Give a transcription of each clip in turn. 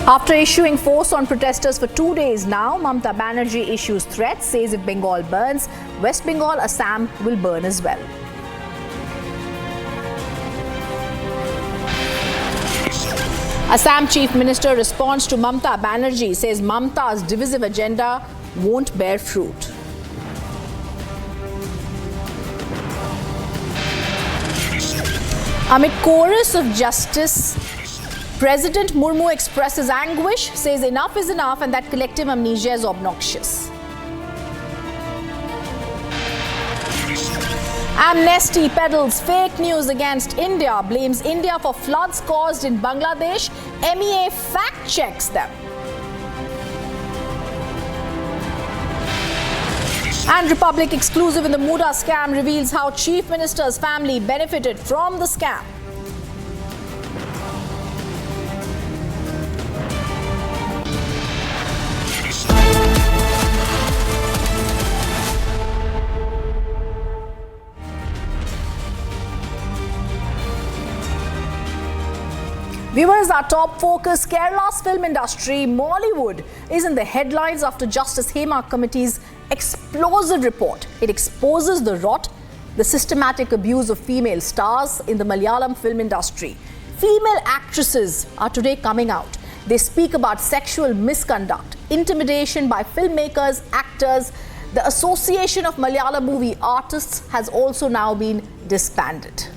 After issuing force on protesters for 2 days now, Mamata Banerjee issues threats, says if Bengal burns, West Bengal, Assam will burn as well. Assam Chief Minister responds to Mamata Banerjee, says Mamata's divisive agenda won't bear fruit. Amid chorus of justice, President Murmu expresses anguish, says enough is enough and that collective amnesia is obnoxious. Amnesty peddles fake news against India, blames India for floods caused in Bangladesh. MEA fact checks them. And Republic exclusive in the Muda scam reveals how Chief Minister's family benefited from the scam. Viewers, our top focus, Kerala's film industry, Mollywood, is in the headlines after Justice AMMA Committee's explosive report. It exposes the rot, the systematic abuse of female stars in the Malayalam film industry. Female actresses are today coming out. They speak about sexual misconduct, intimidation by filmmakers, actors. The Association of Malayalam Movie Artists has also now been disbanded.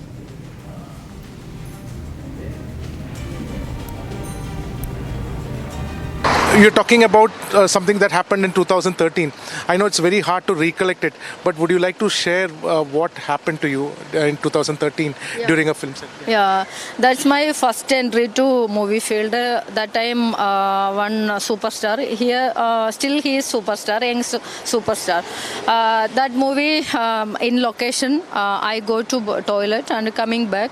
You're talking about something that happened in 2013. I know it's very hard to recollect it, but would you like to share what happened to you in 2013 during a film set? Yeah, that's my first entry to movie field. That time, one superstar. Here, still he is superstar, young superstar. That movie, in location, I go to toilet and coming back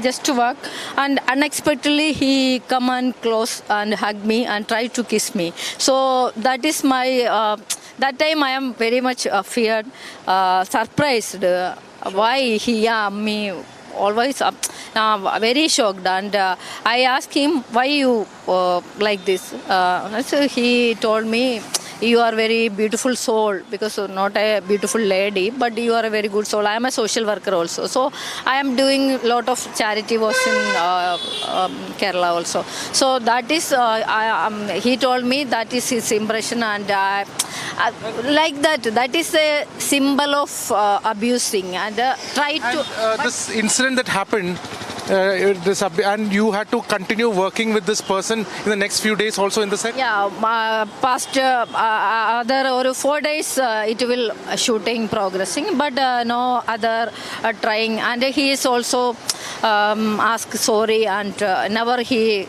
just to work, and unexpectedly he come and close and hug me and try to kiss me. So that is my that time I am very much feared, surprised why he me always very shocked, and I asked him why you like this. So he told me, you are very beautiful soul, because not a beautiful lady, but you are a very good soul. I am a social worker also, so I am doing lot of charity work in Kerala also. So that is he told me that is his impression, and like that is a symbol of abusing, and try to this incident that happened, and you had to continue working with this person in the next few days also in the set? Yeah, past other 4 days it will shooting progressing, but no other trying, and he is also asked sorry, and never he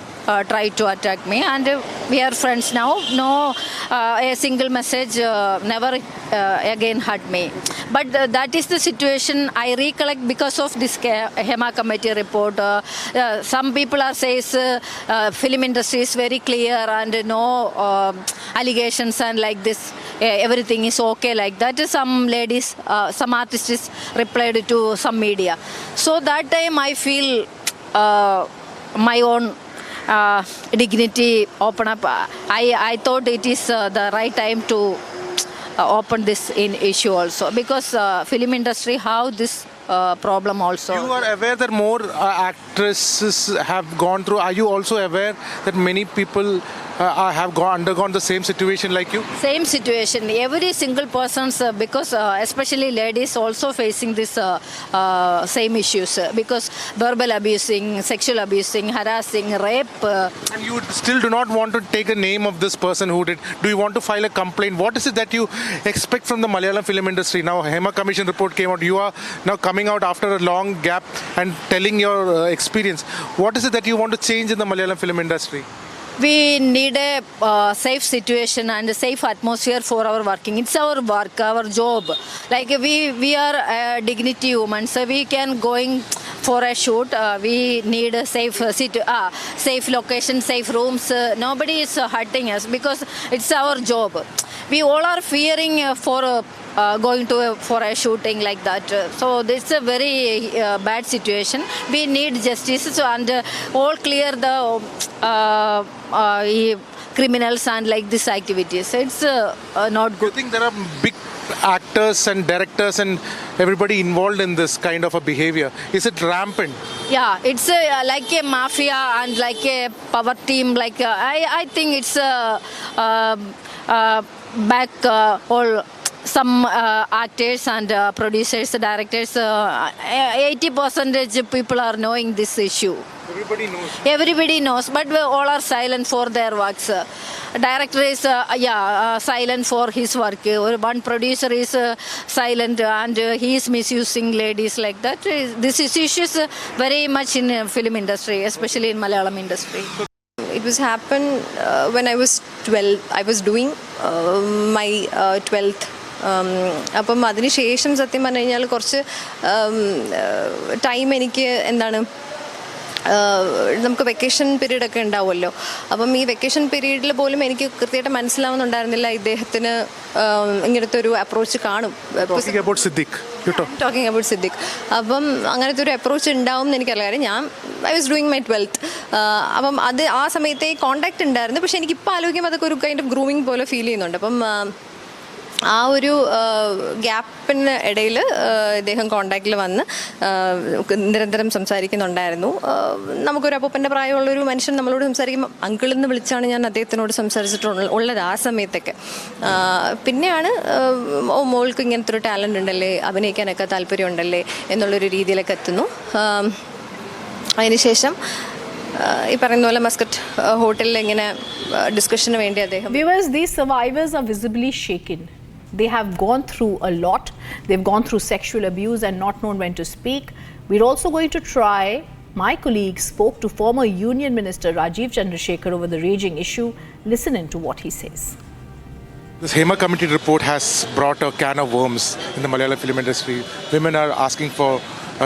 tried to attack me, and we are friends now. No a single message, never again hurt me. But that is the situation I recollect because of this AMMA committee report. Some people are says film industry is very clear and no allegations and like this. Everything is okay like that. Some ladies, some artists replied to some media. So that time I feel my own dignity open up. I thought it is the right time to open this in issue also, because film industry have this problem also. You are aware that more actresses have gone through. Are you also aware that many people have undergone the same situation like you? Same situation. Every single person's because especially ladies also facing this same issues, because verbal abusing, sexual abusing, harassing, rape. And you still do not want to take the name of this person who did. Do you want to file a complaint? What is it that you expect from the Malayalam film industry? Now AMMA Commission report came out. You are now coming out after a long gap and telling your experience. What is it that you want to change in the Malayalam film industry? We need a safe situation and a safe atmosphere for our working. It's our work, our job. Like we are dignity women, so we can going for a shoot. We need a safe safe location, safe rooms. Nobody is hurting us because it's our job. We all are fearing for going to for a shooting like that. So this is a very bad situation. We need justice and all clear the criminals and like these activities. It's not Do you good. think there are big actors and directors and everybody involved in this kind of a behavior? Is it rampant? Yeah, it's like a mafia and like a power team. Like I think it's back all some actors and producers, directors. 80% people are knowing this issue. Everybody knows. Everybody knows, but we all are silent for their works. Director is silent for his work. One producer is silent and he is misusing ladies like that. This is issues very much in film industry, especially in Malayalam industry. It was happened when I was 12. I was doing my 12th. അപ്പം അതിന് ശേഷം സത്യം പറഞ്ഞു കഴിഞ്ഞാൽ കുറച്ച് time എനിക്ക് എന്താണ് നമുക്ക് വെക്കേഷൻ പീരീഡൊക്കെ ഉണ്ടാവുമല്ലോ. അപ്പം ഈ വെക്കേഷൻ പീരീഡിൽ പോലും എനിക്ക് കൃത്യമായിട്ട് മനസ്സിലാവുന്നുണ്ടായിരുന്നില്ല ഇദ്ദേഹത്തിന് ഇങ്ങനത്തെ ഒരു അപ്രോച്ച് കാണും. Talking about Siddique. അപ്പം അങ്ങനത്തെ ഒരു അപ്രോച്ച് ഉണ്ടാവും എന്ന് എനിക്കറിയാം. കാര്യം ഞാൻ I was doing my 12th. അപ്പം അത് ആ സമയത്തെ കോണ്ടാക്ട് ഉണ്ടായിരുന്നു. പക്ഷേ എനിക്കിപ്പോൾ ആലോചിക്കുമ്പോൾ അതൊക്കെ ഒരു കൈൻഡ് ഓഫ് ഗ്രൂമിങ് പോലെ ഫീൽ ചെയ്യുന്നുണ്ട്. അപ്പം ആ ഒരു ഗ്യാപ്പിന് ഇടയിൽ ഇദ്ദേഹം കോണ്ടാക്റ്റിൽ വന്ന് നിരന്തരം സംസാരിക്കുന്നുണ്ടായിരുന്നു. നമുക്കൊരു അപ്പൂപ്പൻ്റെ പ്രായമുള്ളൊരു മനുഷ്യൻ നമ്മളോട് സംസാരിക്കുമ്പോൾ അങ്കിളെന്ന് വിളിച്ചാണ് ഞാൻ അദ്ദേഹത്തിനോട് സംസാരിച്ചിട്ടുള്ളത് ആ സമയത്തൊക്കെ. പിന്നെയാണ് മോൾക്ക് ഇങ്ങനത്തെ ഒരു ടാലൻ്റ് ഉണ്ടല്ലേ, അഭിനയിക്കാനൊക്കെ താല്പര്യമുണ്ടല്ലേ എന്നുള്ളൊരു രീതിയിലൊക്കെ എത്തുന്നു. അതിനുശേഷം ഈ പറയുന്ന പോലെ മസ്കറ്റ് ഹോട്ടലിൽ ഇങ്ങനെ ഡിസ്കഷന് വേണ്ടി അദ്ദേഹം. Viewers, these survivors are visibly shaken. They have gone through a lot. They've gone through sexual abuse and not known when to speak. We're also going to try. My colleague spoke to former Union Minister Rajiv Chandrasekhar over the raging issue. Listen in to what he says. This Hema Committee report has brought a can of worms in the Malayalam film industry. Women are asking for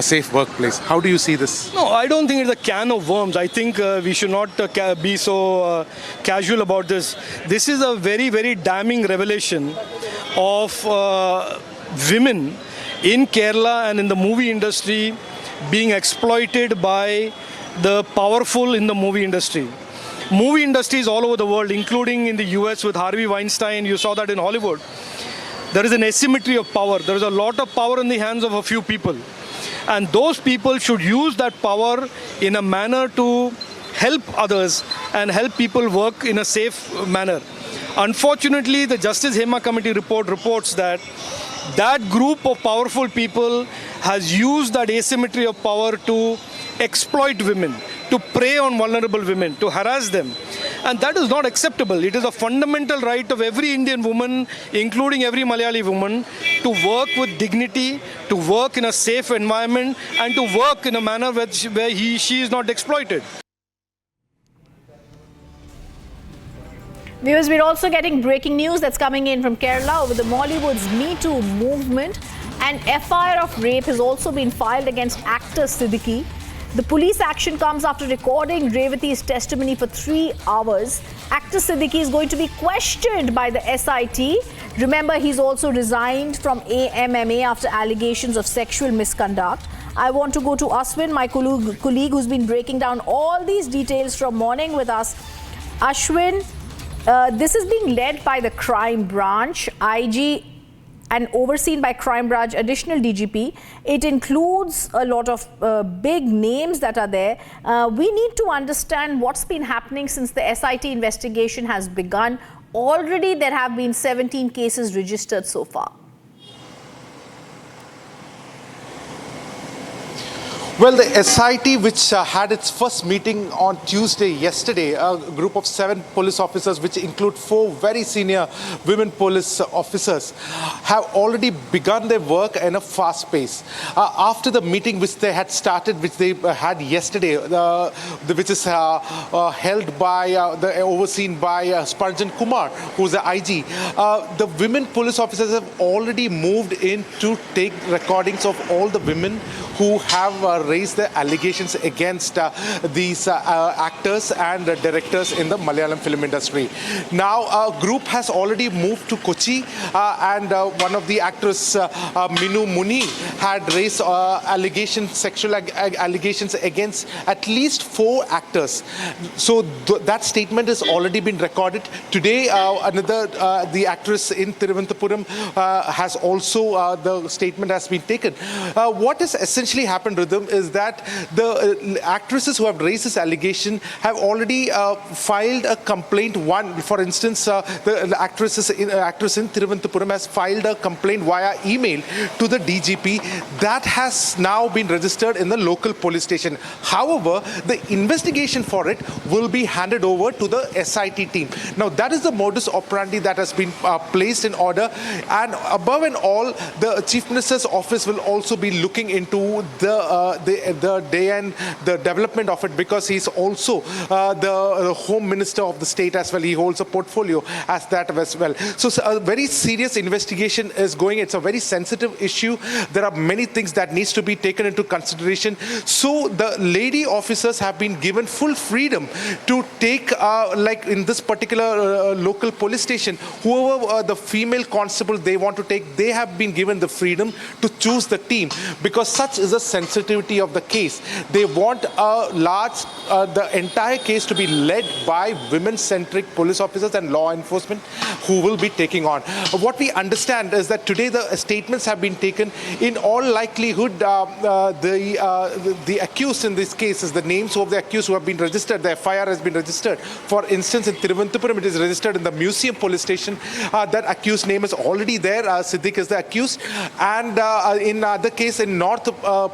a safe workplace. How do you see this? No, I don't think it's a can of worms. I think we should not be so casual about this. This is a very, very damning revelation of women in Kerala and in the movie industry being exploited by the powerful in the movie industry. Movie industries all over the world, including in the US with Harvey Weinstein, you saw that in Hollywood. There is an asymmetry of power. There is a lot of power in the hands of a few people. And those people should use that power in a manner to help others and help people work in a safe manner. Unfortunately, the Justice Hema Committee report reports that that group of powerful people has used that asymmetry of power to exploit women, to prey on vulnerable women, to harass them. And that is not acceptable. It is a fundamental right of every Indian woman, including every Malayali woman, to work with dignity, to work in a safe environment, and to work in a manner where she is not exploited. Viewers, we're also getting breaking news that's coming in from Kerala over the Mollywood's MeToo movement. An FIR of rape has also been filed against actor Siddiqui. The police action comes after recording Revati's testimony for 3 hours. Actor Siddiqui is going to be questioned by the SIT. Remember, he's also resigned from AMMA after allegations of sexual misconduct. I want to go to Ashwin, my colleague who's been breaking down all these details from morning with us. Ashwin, this is being led by the crime branch, IG, and overseen by crime branch additional DGP. It includes a lot of big names that are there. We need to understand what's been happening since the SIT investigation has begun. Already there have been 17 cases registered so far. Well, the SIT, which had its first meeting on Tuesday yesterday, a group of 7 police officers, which include 4 very senior women police officers, have already begun their work in a fast pace. After the meeting which they had started, which they had yesterday, which is held by, overseen by Sparjan Kumar, who's the IG, the women police officers have already moved in to take recordings of all the women who have raised the allegations against these actors and directors in the Malayalam film industry. Now, a group has already moved to Kochi and one of the actress, Minu Muni, had raised sexual allegations against at least 4 actors. So that statement has already been recorded. Today, the actress in Thiruvananthapuram has also, the statement has been taken. What has essentially happened, Rhythm, is that the actresses who have raised this allegation have already filed a complaint. One, for instance, the actress in Thiruvananthapuram has filed a complaint via email to the DGP that has now been registered in the local police station. However, the investigation for it will be handed over to the SIT team. Now, that is the modus operandi that has been placed in order, and above and all, the Chief Minister's office will also be looking into the day and the development of it, because he's also the Home Minister of the state as well. He holds a portfolio as that as well. So a very serious investigation is going. It's a very sensitive issue. There are many things that needs to be taken into consideration. So the lady officers have been given full freedom to take, like in this particular local police station, whoever the female constable they want to take, they have been given the freedom to choose the team, because such is the sensitivity of the case. They want the entire case to be led by women-centric police officers and law enforcement who will be taking on. What we understand is that today the statements have been taken. In all likelihood, the accused in this case is the names of the accused who have been registered. The FIR has been registered. For instance, in Thiruvananthapuram, it is registered in the museum police station. That accused name is already there. Siddiq is the accused. And in the case in North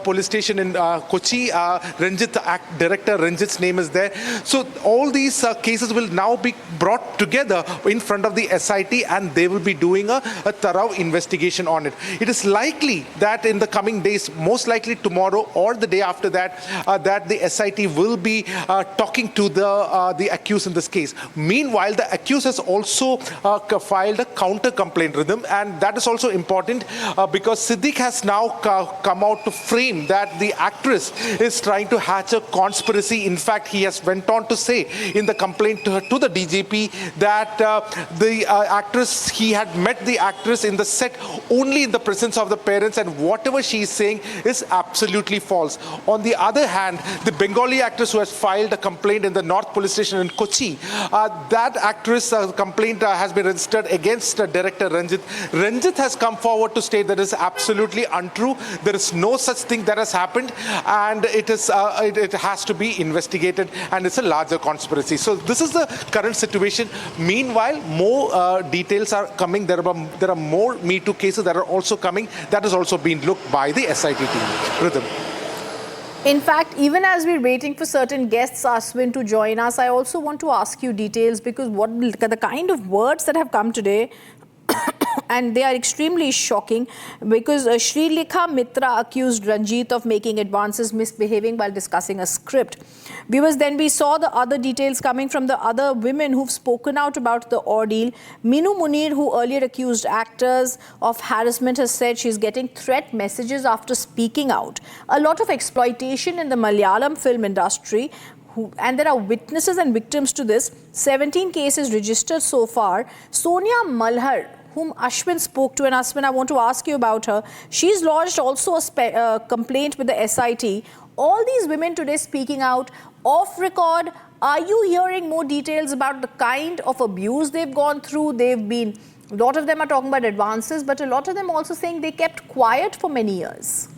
police station in Kochi, Director Ranjit's name is there. So all these cases will now be brought together in front of the SIT, and they will be doing a thorough investigation on it. It is likely that in the coming days, most likely tomorrow or the day after that, that the SIT will be talking to the accused in this case. Meanwhile, the accused has also filed a counter complaint, Rhythm, and that is also important because Siddiq has now come out to frame that the actress is trying to hatch a conspiracy. In fact, he has went on to say in the complaint to the DGP that the actress, he had met the actress in the set only in the presence of the parents, and whatever she is saying is absolutely false. On the other hand, the Bengali actress who has filed a complaint in the North Police Station in Kochi, that actress complaint has been registered against Director Ranjit. Ranjit has come forward to state that it is absolutely untrue. There is no such thing that has happened, and it has to be investigated, and it's a larger conspiracy. So this is the current situation. Meanwhile, more details are coming. There are more MeToo cases that are also coming. That is also being looked by the SIT team. Rhythm. In fact, even as we're waiting for certain guests, Aswin, to join us, I also want to ask you details, because the kind of words that have come today, and they are extremely shocking, because Srilekha Mitra accused Ranjit of making advances, misbehaving while discussing a script. Viewers, then we saw the other details coming from the other women who've spoken out about the ordeal. Minu Munir, who earlier accused actors of harassment, has said she's getting threat messages after speaking out. A lot of exploitation in the Malayalam film industry, and there are witnesses and victims to this. 17 cases registered so far. Sonia Malhar, whom Ashwin spoke to, and Ashwin, I want to ask you about her. She's lodged also a complaint with the SIT. All these women today speaking out off record. Are you hearing more details about the kind of abuse they've gone through? A lot of them are talking about advances, but a lot of them also saying they kept quiet for many years.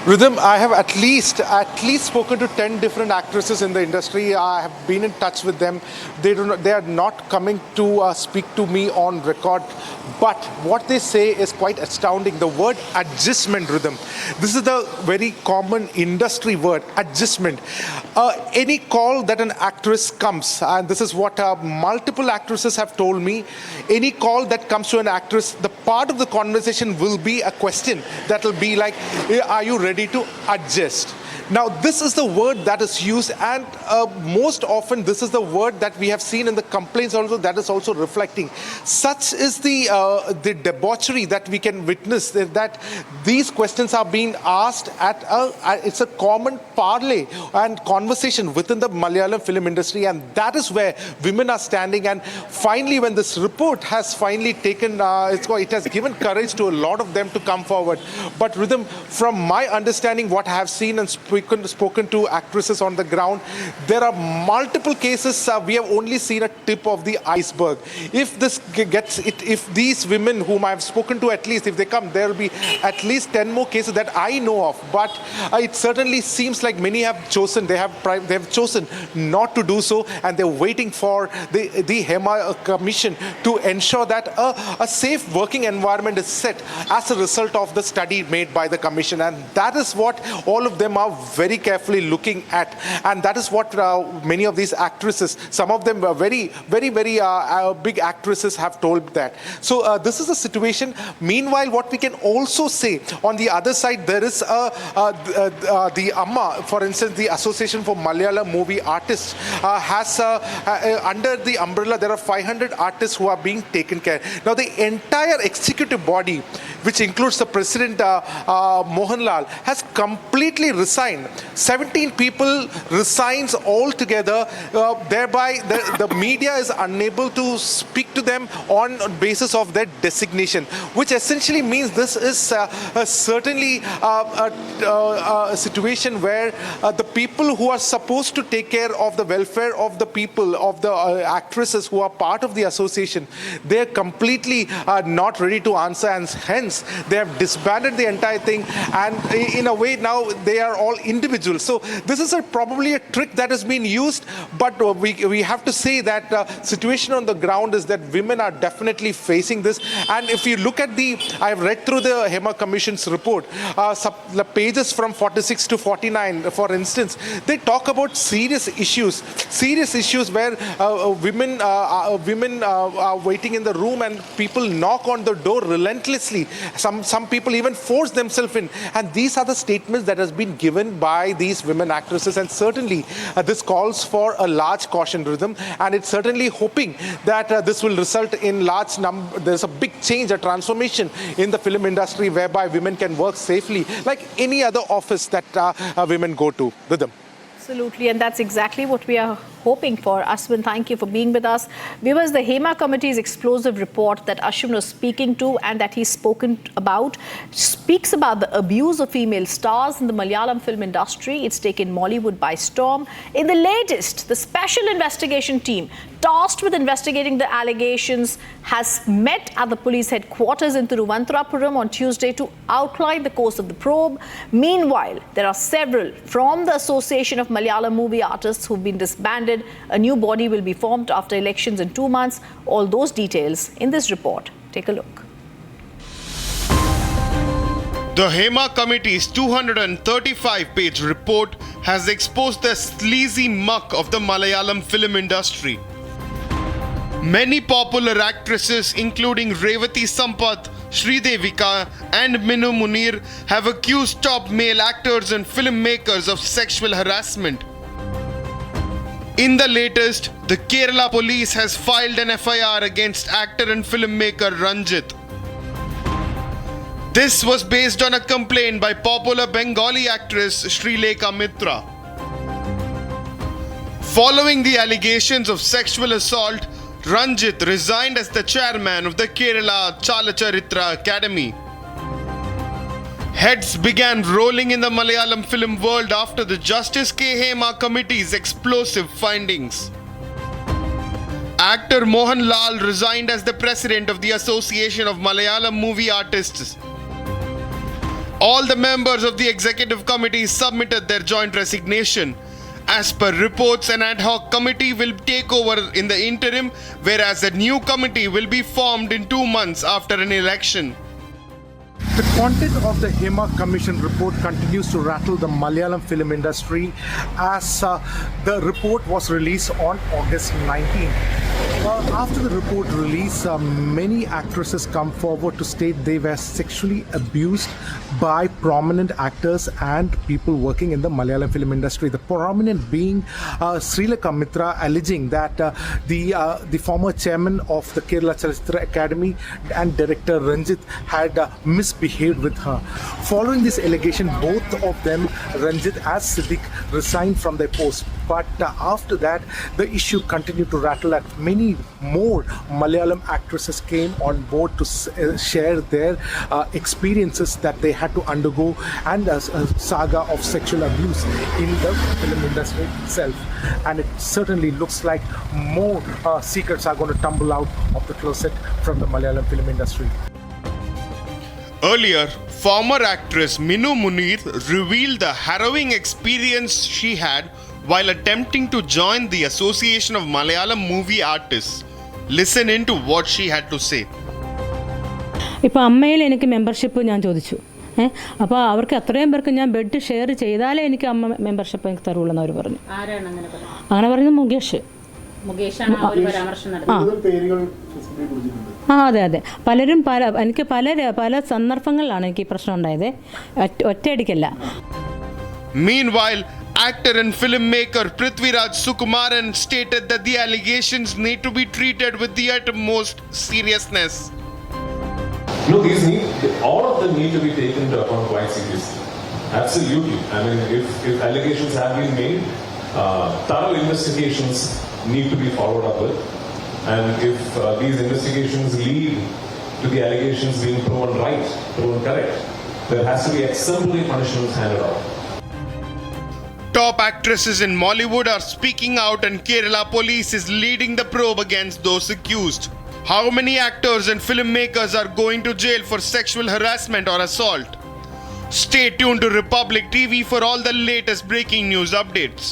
Rhythm, I have at least spoken to 10 different actresses in the industry. I have been in touch with them. They are not coming to speak to me on record. But what they say is quite astounding. The word adjustment, Rhythm. This is the very common industry word, adjustment. Any call that an actress comes, and this is what multiple actresses have told me, any call that comes to an actress, the part of the conversation will be a question that will be like, are you ready to adjust? Now, this is the word that is used, and most often this is the word that we have seen in the complaints also that is also reflecting. Such is the debauchery that we can witness, that these questions are being asked it's a common parley and conversation within the Malayalam film industry, and that is where women are standing. And finally, when this report has finally taken, it has given courage to a lot of them to come forward. But Rhythm, from my understanding, what I have seen and spoken to actresses on the ground, there are multiple cases. We have only seen a tip of the iceberg. If these women whom I have spoken to, at least if they come, there will be at least 10 more cases that I know of. But it certainly seems like many have chosen. They have chosen not to do so, and they're waiting for the AMMA commission to ensure that a safe working environment is set as a result of the study made by the commission. And that is what all of them are very carefully looking at, and that is what many of these actresses, some of them are very big actresses, have told that. So this is the situation. Meanwhile, what we can also say on the other side, there is the AMMA, for instance, the Association for Malayalam Movie Artists, has under the umbrella there are 500 artists who are being taken care. Now the entire executive body, which includes the president Mohanlal, has completely resigned. 17 people resigns altogether. Thereby the media is unable to speak to them on basis of their designation, which essentially means this is certainly a situation where the people who are supposed to take care of the welfare of the people, of the actresses who are part of the association, they're completely not ready to answer, and hence they have disbanded the entire thing, and in a way now they are all individuals. So this is probably a trick that has been used, but we have to say that situation on the ground is that women are definitely facing this. And if you look at I have read through the AMMA Commission's report, the pages from 46 to 49, for instance, they talk about serious issues where women are waiting in the room and people knock on the door relentlessly. Some people even force themselves in, and these are the statements that has been given by these women actresses. And certainly this calls for a large caution, Rhythm, and it's certainly hoping that this will result in large number. There's a big change, a transformation in the film industry whereby women can work safely like any other office that women go to. Rhythm. Absolutely, and that's exactly what we are hoping for. Ashwin, thank you for being with us. Viewers, the AMMA Committee's explosive report that Ashwin was speaking to and that he's spoken about speaks about the abuse of female stars in the Malayalam film industry. It's taken Mollywood by storm. In the latest, the special investigation team tasked with investigating the allegations has met at the police headquarters in Thiruvananthapuram on Tuesday to outline the course of the probe. Meanwhile, there are several from the Association of Malayalam Movie Artists who've been disbanded. A new body will be formed after elections in 2 months. All those details in this report. Take a look. The AMMA Committee's 235-page report has exposed the sleazy muck of the Malayalam film industry. Many popular actresses, including Revati Sampath, Sridevika and Minu Munir, have accused top male actors and filmmakers of sexual harassment. In the latest, the Kerala police has filed an FIR against actor and filmmaker Ranjit. This was based on a complaint by popular Bengali actress Srilekha Mitra. Following the allegations of sexual assault, Ranjit resigned as the chairman of the Kerala Chalacharitra Academy. Heads began rolling in the Malayalam film world after the Justice K. AMMA Committee's explosive findings. Actor Mohanlal resigned as the president of the Association of Malayalam Movie Artists. All the members of the executive committee submitted their joint resignation. As per reports, an ad hoc committee will take over in the interim, whereas a new committee will be formed in 2 months after an election. The content of the AMMA Commission report continues to rattle the Malayalam film industry as the report was released on August 19. After the report release, many actresses come forward to state they were sexually abused by prominent actors and people working in the Malayalam film industry. The prominent being Srileka Mitra, alleging that the former chairman of the Kerala Chalachitra Academy and director Ranjit had misbehaved with her. Following this allegation, both of them, Ranjit as Siddiq, resigned from their post. But after that, the issue continued to rattle, and many more Malayalam actresses came on board to share their experiences that they had to undergo and a saga of sexual abuse in the film industry itself. And it certainly looks like more secrets are going to tumble out of the closet from the Malayalam film industry. Earlier, former actress Minu Munir revealed the harrowing experience she had while attempting to join the Association of Malayalam Movie Artists. Listen in to what she had to say. ഇപ്പോൾ അമ്മയിൽ എനിക്ക് membership ഞാൻ ചോദിച്ചു. അപ്പോൾ അവർക്ക് അത്രയും പേർക്ക് ഞാൻ ബെഡ് ഷെയർ ചെയ്താലേ എനിക്ക് അമ്മ മെമ്പർഷിപ്പ് എനിക്ക് തരുള്ളൂ എന്ന് അവർ പറഞ്ഞു. അങ്ങനെ പറഞ്ഞത് മുകേഷ്. അതെ അതെ, പലരും എനിക്ക് പല സന്ദർഭങ്ങളിലാണ് എനിക്ക് ഈ പ്രശ്നം ഉണ്ടായത്, ഒറ്റയടിക്കല്ല. Meanwhile, actor and filmmaker Prithviraj Sukumaran stated that the allegations need to be treated with the utmost seriousness. No, all of them need to be taken into account quite seriously. Absolutely. I mean, if allegations have been made, thorough investigations need to be followed up with. And if these investigations lead to the allegations being proven right, proven correct, there has to be exemplary punishments handed out. Top actresses in Mollywood are speaking out, and Kerala police is leading the probe against those accused. How many actors and filmmakers are going to jail for sexual harassment or assault? Stay tuned to Republic TV for all the latest breaking news updates.